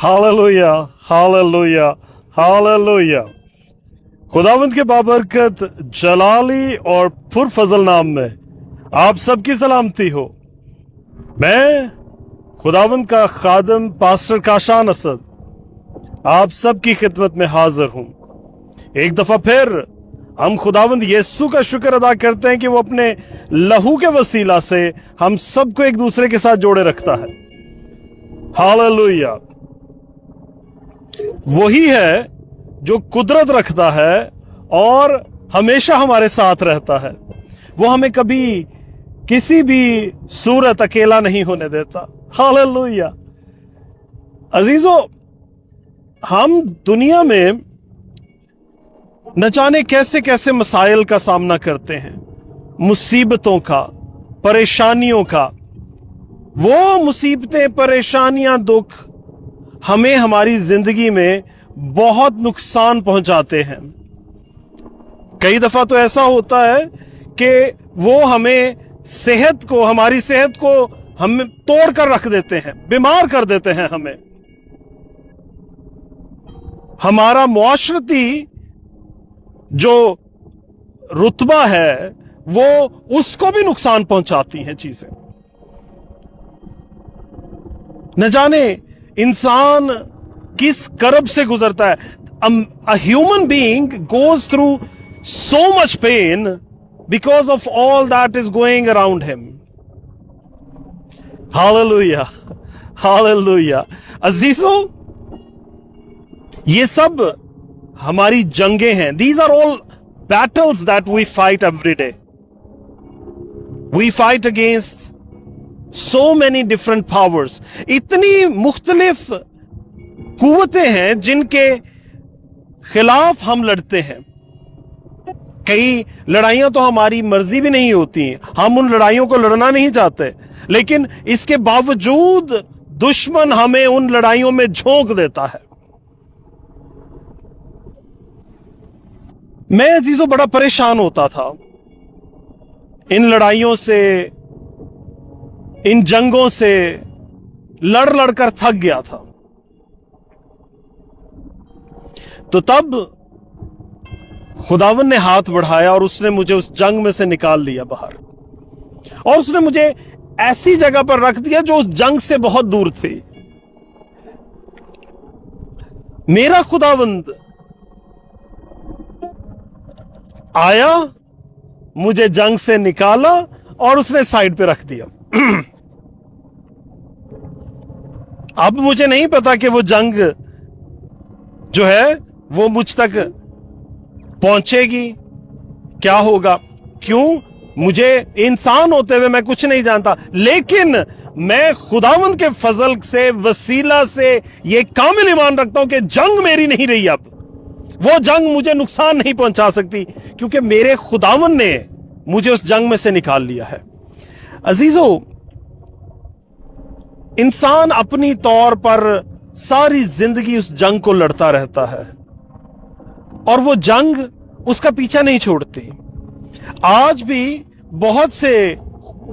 Hallelujah, hallelujah, hallelujah. खुदावंद के बाबरकत जलाली और पुरफजल नाम में आप सबकी सलामती हो। मैं खुदावंद का खादम पास्टर काशान असद आप सबकी खिदमत में हाजिर हूं। एक दफा फिर हम खुदावंद यीशु का शुक्र अदा करते हैं कि वो अपने लहू के वसीला से हम सबको एक दूसरे के साथ जोड़े रखता है। हालेलुया। वही है जो कुदरत रखता है और हमेशा हमारे साथ रहता है। वो हमें कभी किसी भी सूरत अकेला नहीं होने देता। हालेलुया। अजीजों, हम दुनिया में न जाने कैसे कैसे मसाइल का सामना करते हैं, मुसीबतों का, परेशानियों का। वो मुसीबतें, परेशानियां, दुख हमें हमारी जिंदगी में बहुत नुकसान पहुंचाते हैं। कई दफा तो ऐसा होता है कि वो हमें हमारी सेहत को हम तोड़ कर रख देते हैं, बीमार कर देते हैं हमें। हमारा मुआशरती जो रुतबा है वो उसको भी नुकसान पहुंचाती हैं चीजें। न जाने इंसान किस करब से गुजरता है। A human being goes through so much pain because of all that is going around him. Hallelujah, hallelujah. अजीजों, ये सब हमारी जंगें हैं। These are all battles that we fight every day. We fight against so many different powers. इतनी मुख्तलिफ कुव्वतें हैं जिनके खिलाफ हम लड़ते हैं। कई लड़ाइयां तो हमारी मर्जी भी नहीं होती हैं, हम उन लड़ाइयों को लड़ना नहीं चाहते, लेकिन इसके बावजूद दुश्मन हमें उन लड़ाइयों में झोंक देता है। मैं अजीजों बड़ा परेशान होता था इन लड़ाइयों से, इन जंगों से लड़ लड़कर थक गया था। तो तब खुदावन ने हाथ बढ़ाया और उसने मुझे उस जंग में से निकाल लिया बाहर, और उसने मुझे ऐसी जगह पर रख दिया जो उस जंग से बहुत दूर थी। मेरा खुदावंद आया, मुझे जंग से निकाला और उसने साइड पे रख दिया। अब मुझे नहीं पता कि वो जंग जो है वो मुझ तक पहुंचेगी, क्या होगा, क्यों, मुझे इंसान होते हुए मैं कुछ नहीं जानता। लेकिन मैं खुदावंद के फजल से, वसीला से ये कामिल ईमान रखता हूं कि जंग मेरी नहीं रही। अब वो जंग मुझे नुकसान नहीं पहुंचा सकती, क्योंकि मेरे खुदावंद ने मुझे उस जंग में से निकाल लिया है। अजीजों, इंसान अपनी तौर पर सारी जिंदगी उस जंग को लड़ता रहता है और वो जंग उसका पीछा नहीं छोड़ती। आज भी बहुत से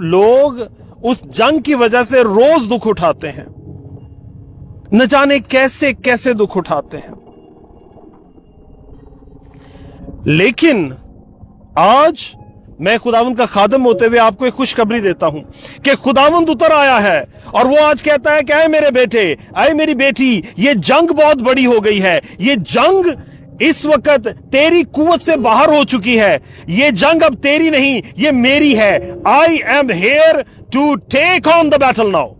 लोग उस जंग की वजह से रोज दुख उठाते हैं, न जाने कैसे कैसे दुख उठाते हैं। लेकिन आज मैं खुदावंद का खादम होते हुए आपको एक खुशखबरी देता हूं कि खुदावंद उतर आया है और वो आज कहता है कि आए मेरे बेटे, आए मेरी बेटी, ये जंग बहुत बड़ी हो गई है। ये जंग इस वक्त तेरी कुव्वत से बाहर हो चुकी है। ये जंग अब तेरी नहीं, ये मेरी है। I am here to take on the battle now.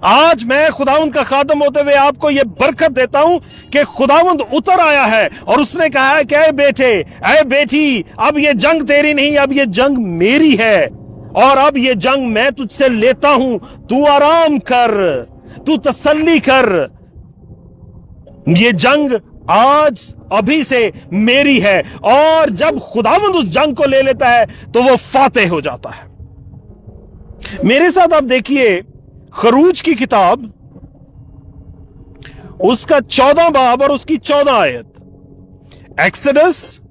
आज मैं खुदावंद का खादम होते हुए आपको यह बरकत देता हूं कि खुदावंद उतर आया है और उसने कहा है कि ऐ बेटे, ऐ बेटी, अब ये जंग तेरी नहीं, अब ये जंग मेरी है और अब ये जंग मैं तुझसे लेता हूं। तू आराम कर, तू तसल्ली कर। ये जंग आज अभी से मेरी है, और जब खुदावंद उस जंग को ले लेता है तो वो फातेह हो जाता है। मेरे साथ आप देखिए खरूज की किताब, उसका 14 बाब और उसकी 14 आयत। Exodus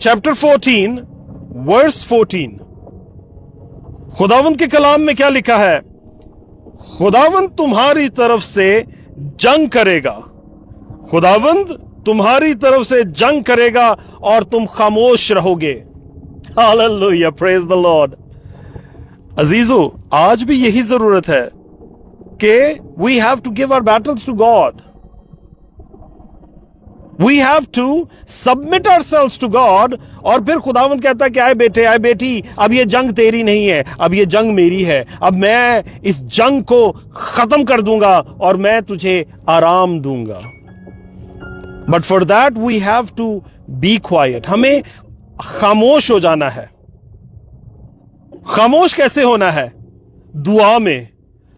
chapter 14 verse 14। खुदावंद के कलाम में क्या लिखा है? खुदावंद तुम्हारी तरफ से जंग करेगा, खुदावंद तुम्हारी तरफ से जंग करेगा और तुम खामोश रहोगे। Hallelujah, praise the lord. अजीजों, आज भी यही जरूरत है कि we have to give our battles to God, we have to submit ourselves to God. और फिर खुदावंद कहता है कि आए बेटे, आए बेटी, अब ये जंग तेरी नहीं है, अब ये जंग मेरी है। अब मैं इस जंग को खत्म कर दूंगा और मैं तुझे आराम दूंगा। But for that we have to be quiet, हमें खामोश हो जाना है। खामोश कैसे होना है? दुआ में,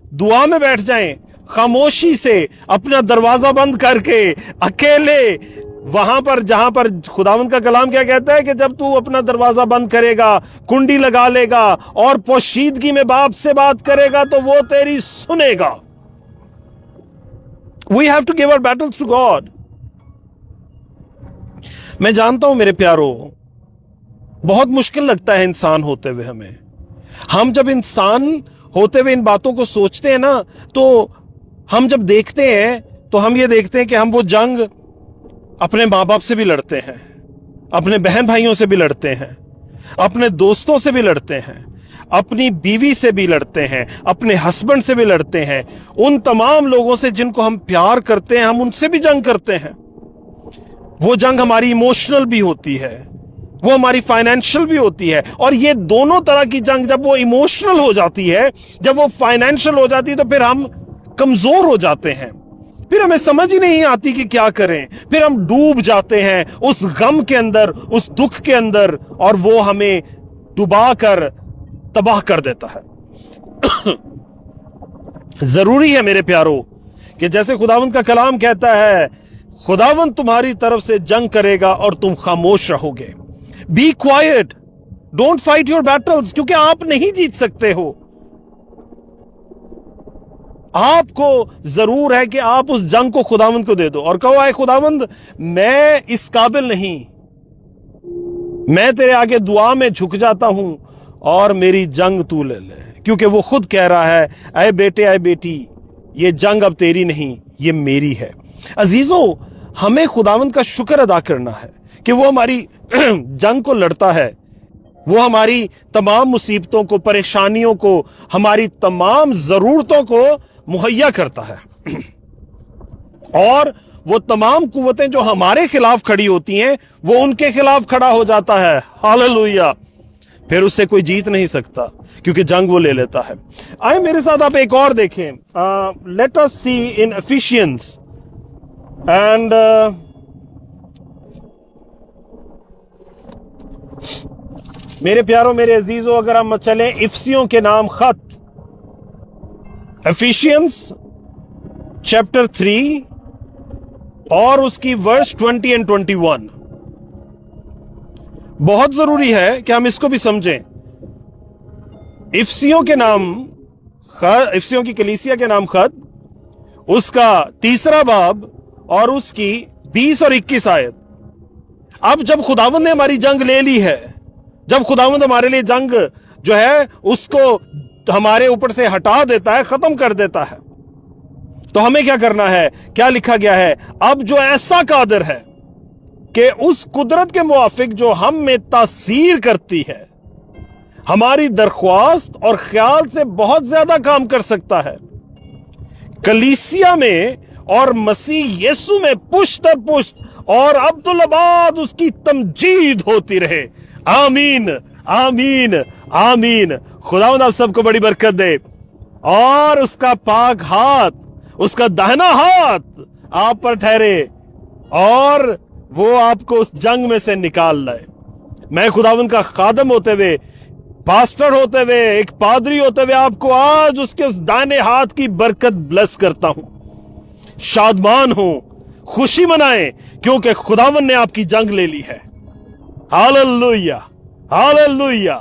दुआ में बैठ जाएं, खामोशी से अपना दरवाजा बंद करके अकेले वहां पर जहां पर खुदावंद का कलाम क्या कहता है कि जब तू अपना दरवाजा बंद करेगा, कुंडी लगा लेगा और पोशीदगी में बाप से बात करेगा तो वो तेरी सुनेगा। We have to give our battles to God. मैं जानता हूं मेरे प्यारो, बहुत मुश्किल लगता है इंसान होते हुए हमें। हम जब इंसान होते हुए इन बातों को सोचते हैं ना, तो हम जब देखते हैं तो हम ये देखते हैं कि हम वो जंग अपने मां बाप से भी लड़ते हैं, अपने बहन भाइयों से भी लड़ते हैं, अपने दोस्तों से भी लड़ते हैं, अपनी बीवी से भी लड़ते हैं, अपने हस्बैंड से भी लड़ते हैं, उन तमाम लोगों से जिनको हम प्यार करते हैं हम उनसे भी जंग करते हैं। वो जंग हमारी इमोशनल भी होती है, वो हमारी फाइनेंशियल भी होती है। और ये दोनों तरह की जंग जब वो इमोशनल हो जाती है, जब वो फाइनेंशियल हो जाती है, तो फिर हम कमजोर हो जाते हैं, फिर हमें समझ ही नहीं आती कि क्या करें, फिर हम डूब जाते हैं उस गम के अंदर, उस दुख के अंदर, और वो हमें डुबा कर तबाह कर देता है। जरूरी है मेरे प्यारो कि जैसे खुदावंद का कलाम कहता है, खुदावंद तुम्हारी तरफ से जंग करेगा और तुम खामोश रहोगे। Be quiet, don't fight your battles, क्योंकि आप नहीं जीत सकते हो। आपको जरूर है कि आप उस जंग को खुदावंद को दे दो और कहो, आए खुदावंद, मैं इस काबिल नहीं, मैं तेरे आगे दुआ में झुक जाता हूं और मेरी जंग तू ले ले। क्योंकि वो खुद कह रहा है, आए बेटे, आए बेटी, ये जंग अब तेरी नहीं, ये मेरी है। अजीजों, हमें खुदावंद का शुक्र अदा करना है कि वो हमारी जंग को लड़ता है, वो हमारी तमाम मुसीबतों को, परेशानियों को, हमारी तमाम जरूरतों को मुहैया करता है। और वो तमाम कुव्वतें जो हमारे खिलाफ खड़ी होती हैं, वो उनके खिलाफ खड़ा हो जाता है। हालेलुया, फिर उससे कोई जीत नहीं सकता, क्योंकि जंग वो ले लेता है। आए मेरे साथ आप एक और देखें, let us see in efficiency and मेरे प्यारों, मेरे अजीजों, अगर हम चलें इफिसियों के नाम खत, एफिशियंस चैप्टर 3 और उसकी वर्स 20 एंड 21। बहुत जरूरी है कि हम इसको भी समझें। इफिसियों के नाम, इफिसियों की कलीसिया के नाम खत, उसका 3 बाब और उसकी 20 और 21 आयत। अब जब खुदावंद ने हमारी जंग ले ली है, जब खुदावंद हमारे लिए जंग जो है उसको हमारे ऊपर से हटा देता है, खत्म कर देता है, तो हमें क्या करना है? क्या लिखा गया है? अब जो ऐसा कादिर है कि उस कुदरत के मुआफिक जो हम में तासीर करती है, हमारी दरख्वास्त और ख्याल से बहुत ज्यादा काम कर सकता है, कलीसिया में और मसीह यीशु में पुष्ट दर पुष्ट और अब्दुल्लाबाद उसकी तमजीद होती रहे। आमीन, आमीन, आमीन। खुदावंद आप सबको बड़ी बरकत दे और उसका पाक हाथ, उसका दाहिना हाथ आप पर ठहरे और वो आपको उस जंग में से निकाल लाए। मैं खुदावंद का खादम होते हुए, पास्टर होते हुए, एक पादरी होते हुए आपको आज उसके उस दाहिने हाथ की बरकत ब्लेस करता हूं। शादमान हो, खुशी मनाएं, क्योंकि खुदावंद ने आपकी जंग ले ली है। Hallelujah, hallelujah.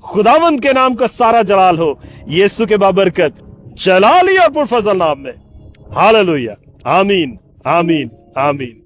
खुदावंद के नाम का सारा जलाल हो। यीशु के बाबरकत जलाली और पुरफजल नाम में। हालेलुया। आमीन, आमीन, आमीन।